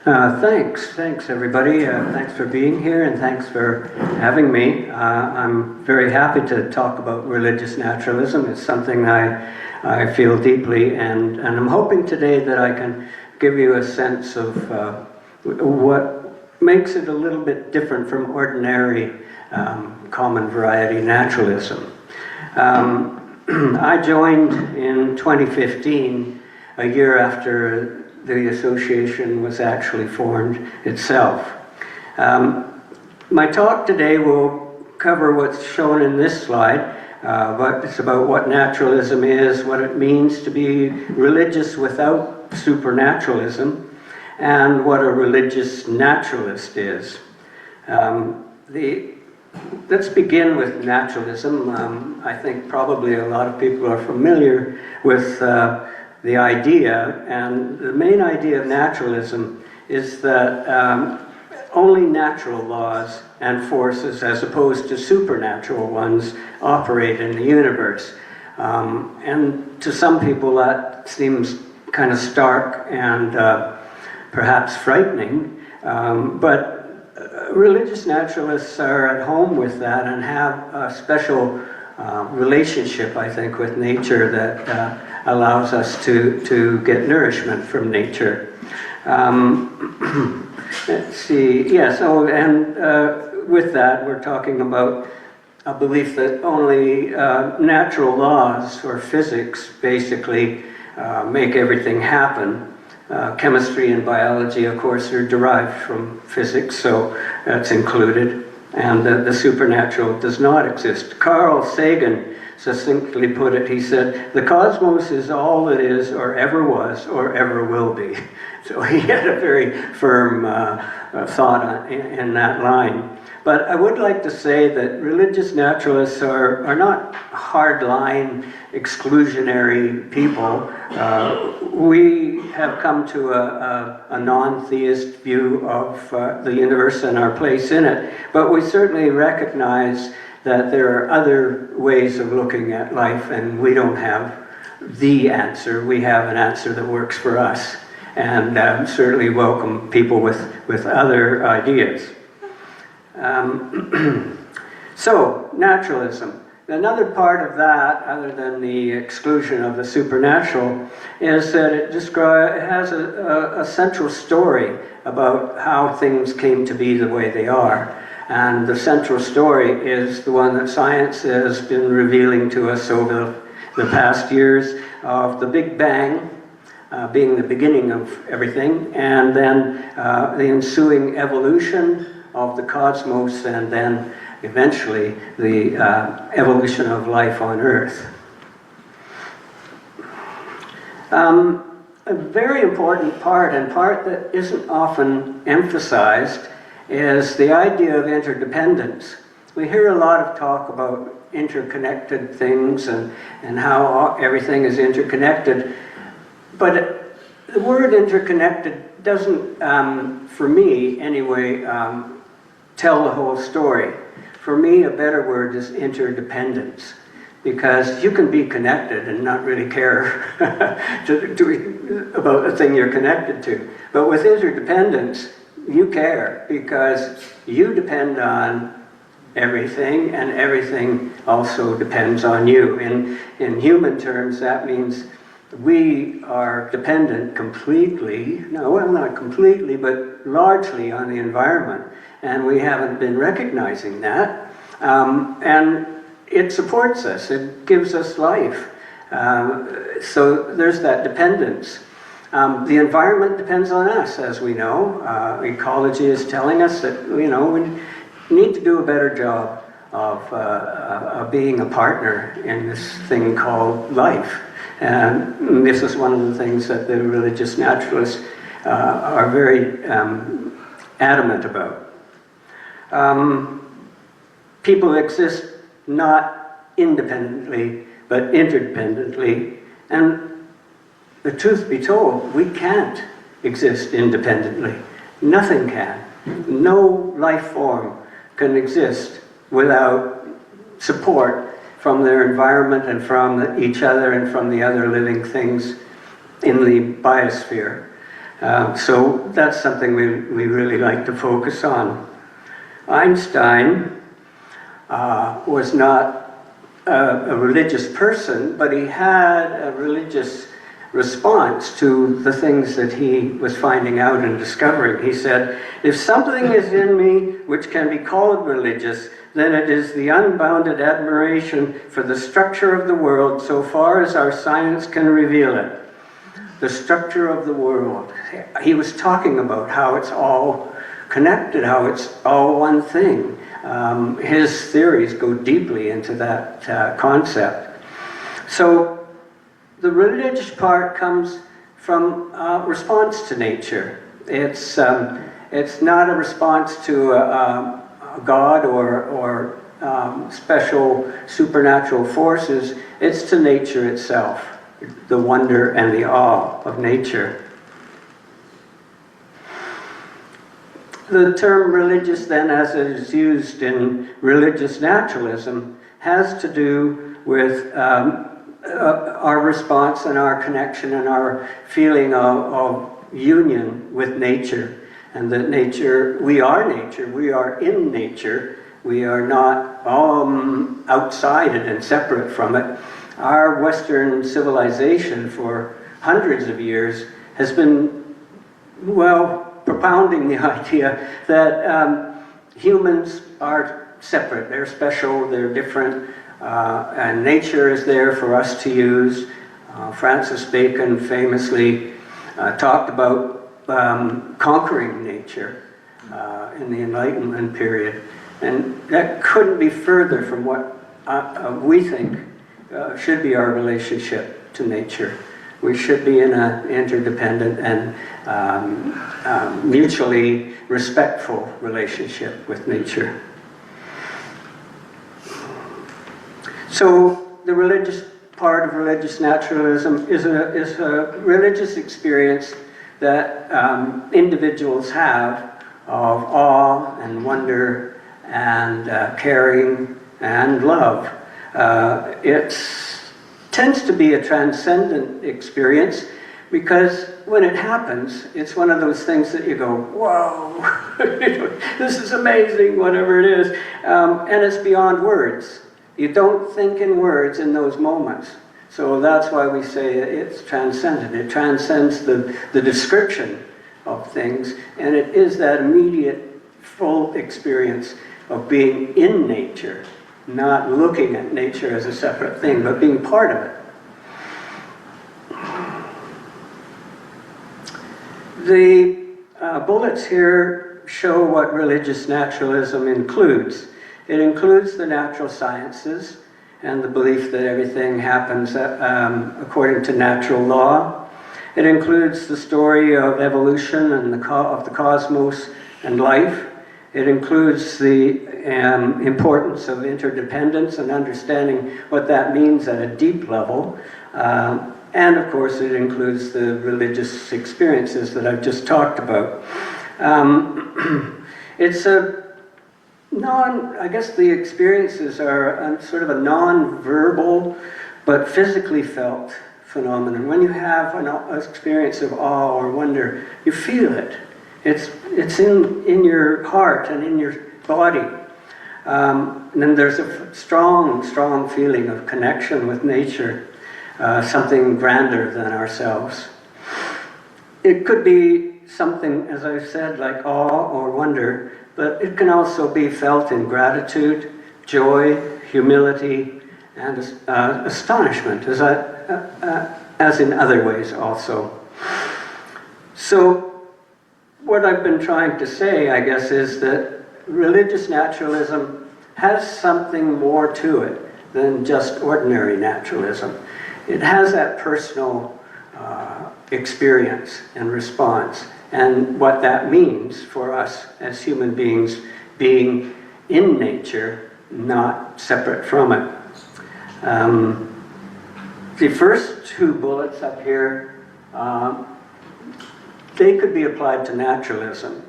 Thanks everybody. Thanks for being here and thanks for having me. I'm very happy to talk about religious naturalism. It's something I feel deeply, and I'm hoping today that I can give you a sense of what makes it a little bit different from ordinary common variety naturalism. I joined in 2015, a year after the association was actually formed itself. My talk today will cover what's shown in this slide, but it's about what naturalism is, what it means to be religious without supernaturalism, and what a religious naturalist is. Let's begin with naturalism. I think probably a lot of people are familiar with the idea, and the main idea of naturalism is that only natural laws and forces, as opposed to supernatural ones, operate in the universe. And to some people that seems kind of stark and perhaps frightening, but religious naturalists are at home with that and have a special relationship, I think, with nature that allows us to get nourishment from nature. Let's see, yes, and with that we're talking about a belief that only natural laws, or physics, basically make everything happen. Chemistry and biology, of course, are derived from physics, so that's included, and the supernatural does not exist. Carl Sagan succinctly put it, he said, "The cosmos is all it is, or ever was, or ever will be." So he had a very firm thought in that line. But I would like to say that religious naturalists are not hard-line, exclusionary people. We have come to a non-theist view of the universe and our place in it, but we certainly recognize that there are other ways of looking at life, and we don't have the answer. We have an answer that works for us, and certainly welcome people with other ideas. So, naturalism. Another part of that, other than the exclusion of the supernatural, is that it has a central story about how things came to be the way they are. And the central story is the one that science has been revealing to us over the past years, of the Big Bang being the beginning of everything, and then the ensuing evolution of the cosmos, and then eventually the evolution of life on Earth. A very important part, and part that isn't often emphasized, is the idea of interdependence. We hear a lot of talk about interconnected things and how everything is interconnected, but the word interconnected doesn't, for me anyway, tell the whole story. For me, a better word is interdependence, because you can be connected and not really care about the thing you're connected to. But with interdependence, you care, because you depend on everything, and everything also depends on you. In human terms, that means we are dependent completely, no, well, not completely, but largely on the environment. And we haven't been recognizing that. And it supports us, it gives us life. So there's that dependence. The environment depends on us, as we know. Ecology is telling us that, we need to do a better job of being a partner in this thing called life. And this is one of the things that the religious naturalists are very adamant about. People exist not independently, but interdependently. And the truth be told, we can't exist independently. Nothing can. No life form can exist without support from their environment and from each other and from the other living things in the biosphere. So that's something we really like to focus on. Einstein was not a religious person, but he had a religious response to the things that he was finding out and discovering. He said, "If something is in me which can be called religious, then it is the unbounded admiration for the structure of the world so far as our science can reveal it." The structure of the world. He was talking about how it's all connected, how it's all one thing. His theories go deeply into that concept. So the religious part comes from response to nature. It's not a response to a God or special supernatural forces. It's to nature itself, the wonder and the awe of nature. The term religious, then, as it is used in religious naturalism, has to do with our response and our connection and our feeling of union with nature. And that nature, we are in nature, we are not outside it and separate from it. Our Western civilization for hundreds of years has been, propounding the idea that humans are separate, they're special, they're different, and nature is there for us to use. Francis Bacon famously talked about conquering nature in the Enlightenment period, and that couldn't be further from what we think should be our relationship to nature. We should be in an interdependent and mutually respectful relationship with nature. So the religious part of religious naturalism is a religious experience that individuals have of awe and wonder and caring and love. It tends to be a transcendent experience because when it happens, it's one of those things that you go, whoa, this is amazing, whatever it is, and it's beyond words. You don't think in words in those moments. So that's why we say it's transcendent. It transcends the description of things, and it is that immediate, full experience of being in nature, not looking at nature as a separate thing, but being part of it. The bullets here show what religious naturalism includes. It includes the natural sciences and the belief that everything happens according to natural law. It includes the story of evolution and of the cosmos and life. It includes the importance of interdependence and understanding what that means at a deep level. And of course, it includes the religious experiences that I've just talked about. It's I guess the experiences are sort of a non-verbal but physically felt phenomenon. When you have an experience of awe or wonder, you feel it. It's in your heart and in your body. And then there's a strong feeling of connection with nature, something grander than ourselves. It could be something, as I said, like awe or wonder, but it can also be felt in gratitude, joy, humility, and astonishment, as in other ways also. So what I've been trying to say, I guess, is that religious naturalism has something more to it than just ordinary naturalism. It has that personal experience and response, and what that means for us as human beings, being in nature, not separate from it. The first two bullets up here, they could be applied to naturalism,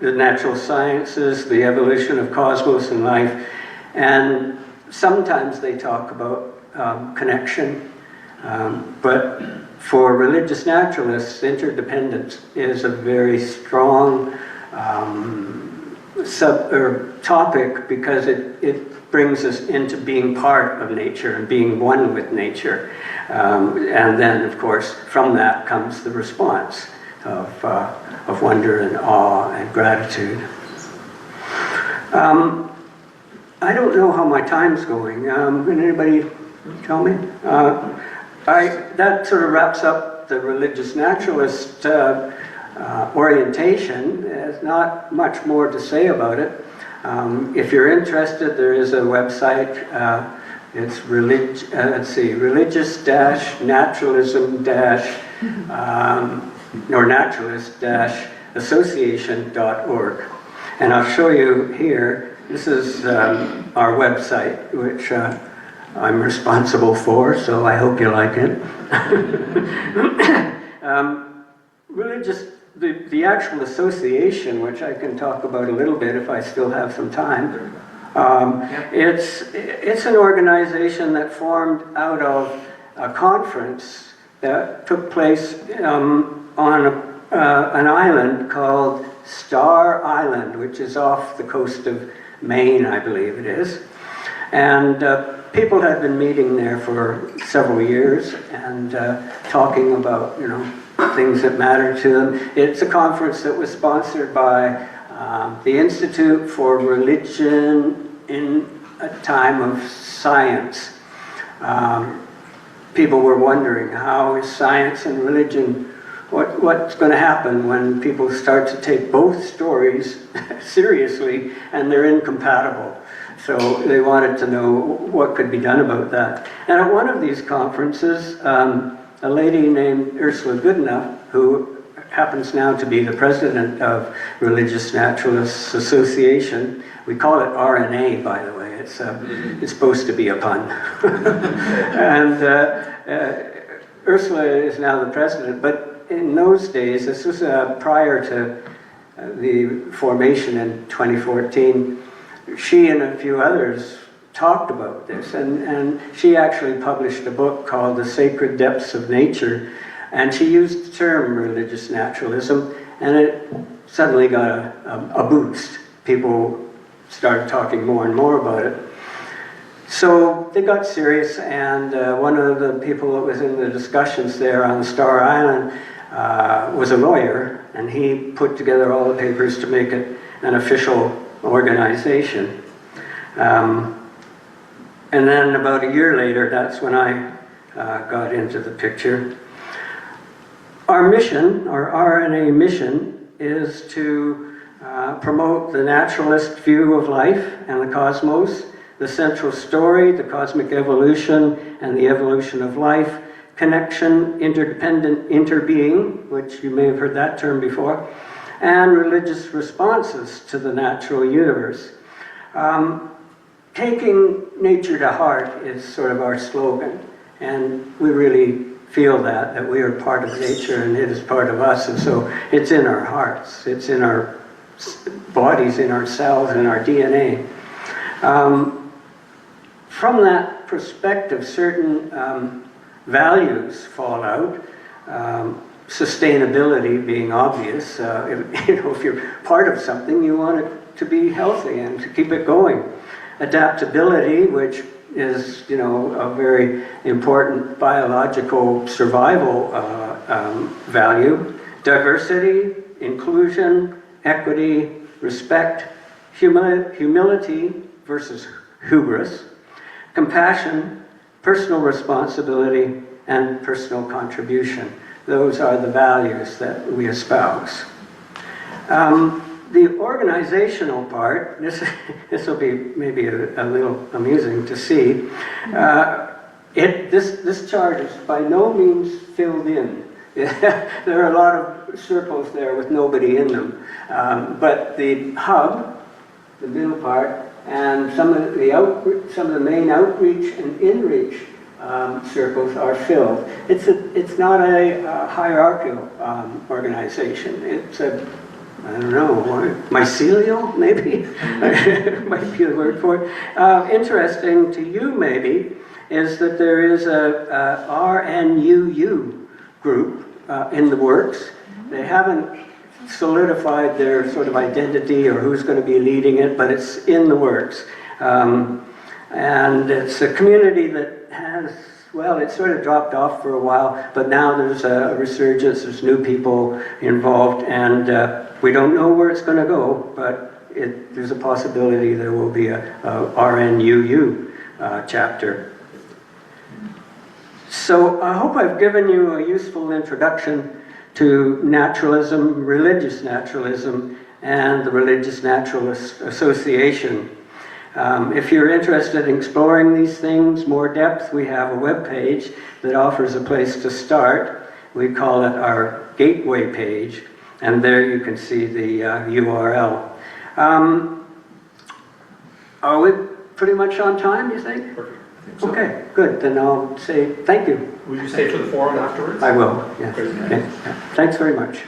the natural sciences, the evolution of cosmos and life, and sometimes they talk about connection, but for religious naturalists, interdependence is a very strong topic because it brings us into being part of nature and being one with nature. And then, of course, from that comes the response of wonder and awe and gratitude. I don't know how my time's going. Can anybody tell me? That sort of wraps up the religious naturalist orientation. There's not much more to say about it. If you're interested, there is a website. It's religious-naturalism- or naturalist-association.org. And I'll show you here. This is our website, which I'm responsible for, so I hope you like it. The actual association, which I can talk about a little bit if I still have some time, it's an organization that formed out of a conference that took place on an island called Star Island, which is off the coast of Maine, I believe it is. And people had been meeting there for several years and talking about, things that matter to them. It's a conference that was sponsored by the Institute for Religion in a Time of Science. People were wondering, how is science and religion, what's going to happen when people start to take both stories seriously and they're incompatible? So they wanted to know what could be done about that. And at one of these conferences, a lady named Ursula Goodenough, who happens now to be the president of Religious Naturalists Association. We call it RNA, by the way. It's supposed to be a pun. And Ursula is now the president, but in those days, this was prior to the formation in 2014, she and a few others talked about this, and she actually published a book called The Sacred Depths of Nature, and she used the term religious naturalism, and it suddenly got a boost. People started talking more and more about it. So they got serious, and one of the people that was in the discussions there on Star Island was a lawyer, and he put together all the papers to make it an official organization. And then about a year later, that's when I got into the picture. Our mission, our RNA mission, is to promote the naturalist view of life and the cosmos, the central story, the cosmic evolution and the evolution of life, connection, interdependent interbeing, which you may have heard that term before, and religious responses to the natural universe. Taking nature to heart is sort of our slogan, and we really feel that we are part of nature and it is part of us, and so it's in our hearts, it's in our bodies, in our cells, in our DNA. From that perspective, certain values fall out. Sustainability being obvious. If you're part of something, you want it to be healthy and to keep it going. Adaptability, which is, a very important biological survival value. Diversity, inclusion, equity, respect, humility versus hubris, compassion, personal responsibility, and personal contribution. Those are the values that we espouse. The organizational part, this will be maybe a little amusing to see. This chart is by no means filled in. There are a lot of circles there with nobody in them. But the hub, the middle part, and some of the main outreach and inreach circles are filled. It's not a hierarchical organization. It's a, I don't know, mycelial, maybe? Might be the word for it. Interesting to you, maybe, is that there is a RNUU group in the works. They haven't solidified their sort of identity or who's going to be leading it, but it's in the works. And it's a community that has, well, it sort of dropped off for a while, but now there's a resurgence, there's new people involved, and we don't know where it's going to go, but there's a possibility there will be a RNUU chapter. So I hope I've given you a useful introduction to naturalism, religious naturalism, and the Religious Naturalist Association. If you're interested in exploring these things more depth, we have a web page that offers a place to start. We call it our gateway page, and there you can see the URL. Are we pretty much on time, you think? Perfect. So, okay, good. Then I'll say thank you. will you stay for the forum afterwards? I will, yes. Okay. Yeah. Thanks very much.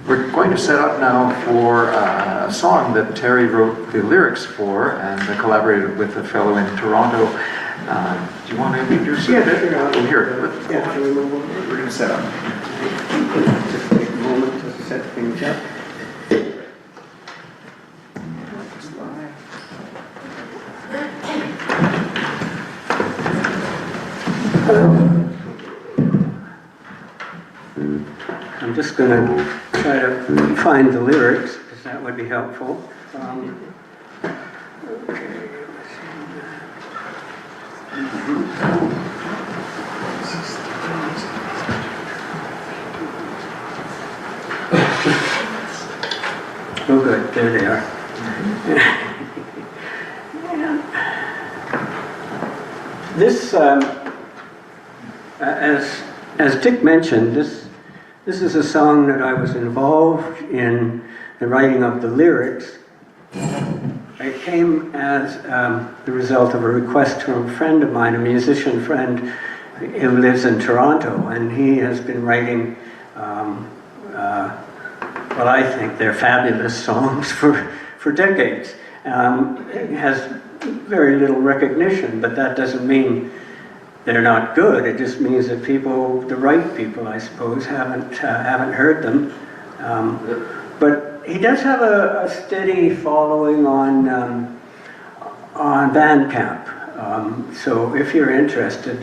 We're going to set up now for a song that Terry wrote the lyrics for and collaborated with a fellow in Toronto. Do you want to introduce it? Yeah, sure. We'll hear it. Yeah, shall we move on? We're going to set up. Just take a moment to set things up. I'm just going to try to find the lyrics, because that would be helpful. Oh, good. There they are. This, as Dick mentioned, this is a song that I was involved in the writing of the lyrics. It came as the result of a request from a friend of mine, a musician friend who lives in Toronto, and he has been writing, well, I think they're fabulous songs for decades. It has very little recognition, but that doesn't mean they're not good. It just means that people, the right people, I suppose, haven't heard them. But he does have a steady following on Bandcamp. So if you're interested,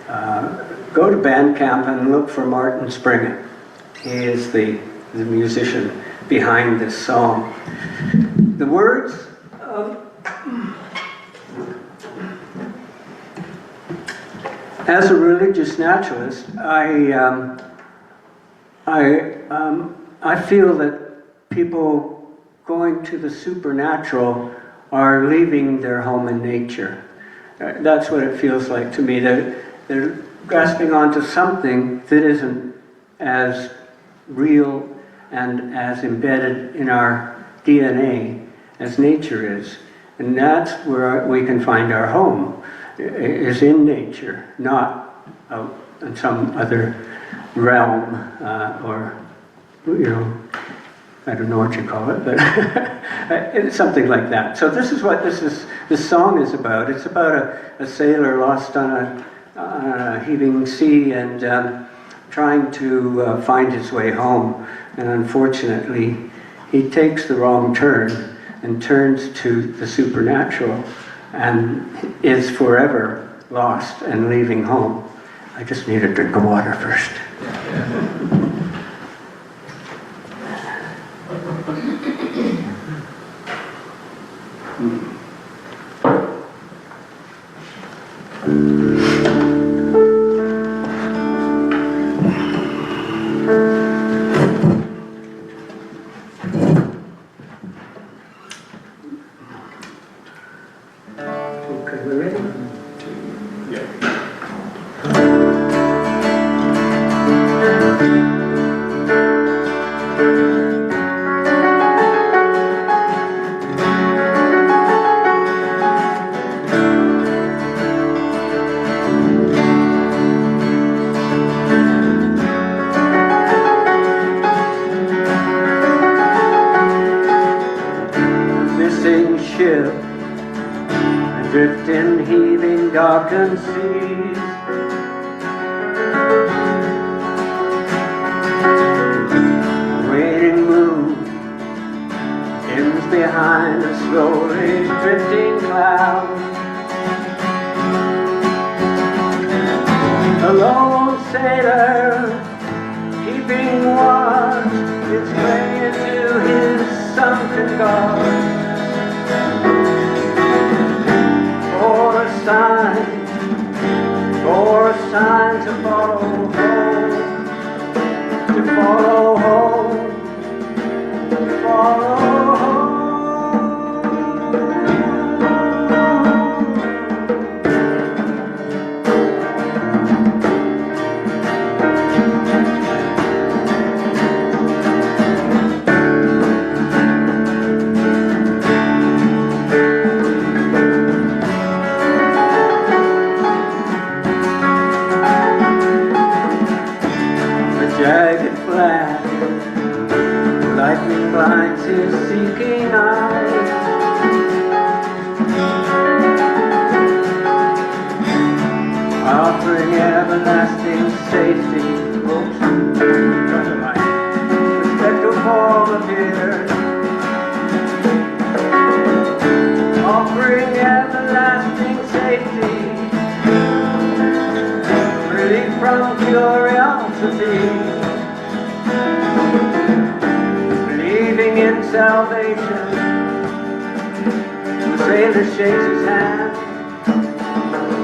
go to Bandcamp and look for Martin Springer. He is the musician behind this song. The words. As a religious naturalist, I feel that people going to the supernatural are leaving their home in nature. That's what it feels like to me. They're grasping onto something that isn't as real and as embedded in our DNA as nature is. And that's where we can find our home, is in nature, not out in some other realm, or, you know, I don't know what you call it, but it's something like that. So this is what this song is about. It's about a sailor lost on a heaving sea and trying to find his way home. And unfortunately, he takes the wrong turn and turns to the supernatural and is forever lost and leaving home. I just need a drink of water first. Okay, we ready? drifting, heaving, darkened seas. Waiting moon dims behind a slowly drifting cloud. A lone sailor keeping watch is clinging to his sunken guard. For a sign to follow home, to follow home, to follow home. Jagged flash, lightning blinds his seeking eyes. Offering everlasting safety, respectful fall appeared. Offering everlasting safety, relief from curiosity. Believing in salvation, the sailor shakes his hand,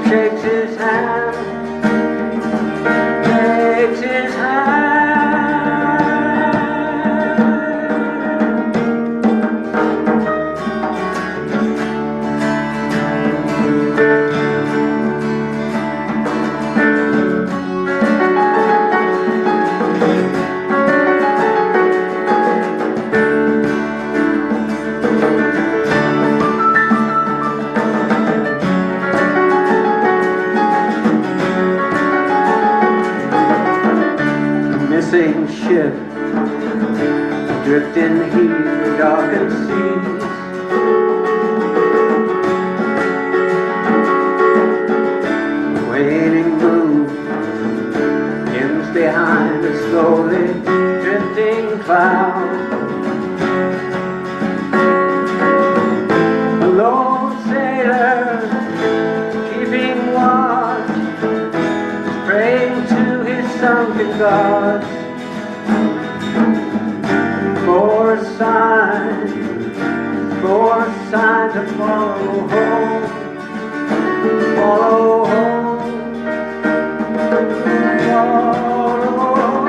shakes his hand, shakes his hand. Missing ship, drifting heat, darkened seas. Waning moon dims behind a slowly drifting cloud. A lone sailor keeping watch, praying to his sunken gods. For a sign to follow home, follow home, follow home.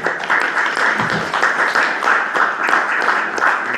you.